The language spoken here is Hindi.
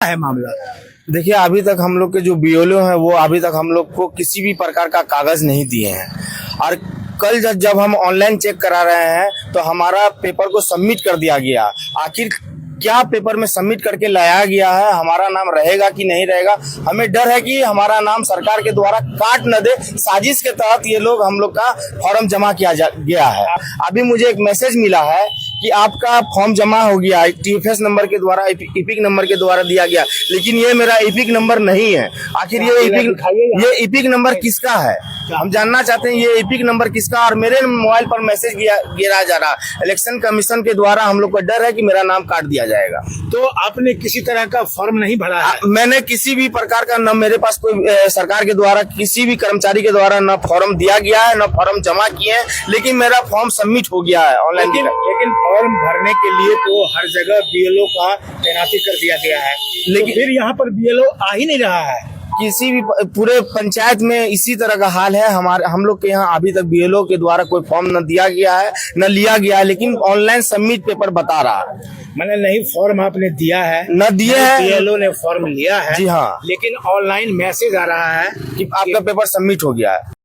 है मामला? देखिए, अभी तक हम लोग के जो बीएलओ हैं वो अभी तक हम लोग को किसी भी प्रकार का कागज नहीं दिए हैं। और कल जब हम ऑनलाइन चेक करा रहे हैं तो हमारा पेपर को सबमिट कर दिया गया। आखिर क्या पेपर में सबमिट करके लाया गया है, हमारा नाम रहेगा कि नहीं रहेगा, हमें डर है कि हमारा नाम सरकार के द्वारा काट न दे। साजिश के तहत ये लोग हम लोग का फॉर्म जमा किया गया है। अभी मुझे एक मैसेज मिला है कि आपका फॉर्म जमा हो गया, टीएफएस नंबर के द्वारा, इपिक नंबर के द्वारा दिया गया, लेकिन ये मेरा इपिक नंबर नहीं है। आखिर ये इपिक नंबर किसका है, हम जानना चाहते हैं। ये इपिक नंबर किसका, और मेरे मोबाइल पर मैसेज गिराया जा रहा। इलेक्शन कमीशन के द्वारा हम लोग को डर है कि मेरा नाम काट दिया जाएगा। तो आपने किसी तरह का फॉर्म नहीं भरा है? मैंने किसी भी प्रकार का, न मेरे पास कोई सरकार के द्वारा किसी भी कर्मचारी के द्वारा न फॉर्म दिया गया है, न फॉर्म जमा किए हैं, लेकिन मेरा फॉर्म सबमिट हो गया है ऑनलाइन। लेकिन फॉर्म भरने के लिए तो हर जगह बीएलओ का तैनाती कर दिया गया है, लेकिन फिर यहाँ पर बीएलओ आ ही नहीं रहा है। किसी भी पूरे पंचायत में इसी तरह का हाल है। हम लोग के यहाँ अभी तक बीएलओ के द्वारा कोई फॉर्म न दिया गया है, न लिया गया है, लेकिन ऑनलाइन सबमिट पेपर बता रहा है। मैंने नहीं, फॉर्म आपने दिया है? न दिए है। बीएलओ ने फॉर्म लिया है, जी हाँ, लेकिन ऑनलाइन मैसेज आ रहा है कि आपका पेपर सबमिट हो गया है।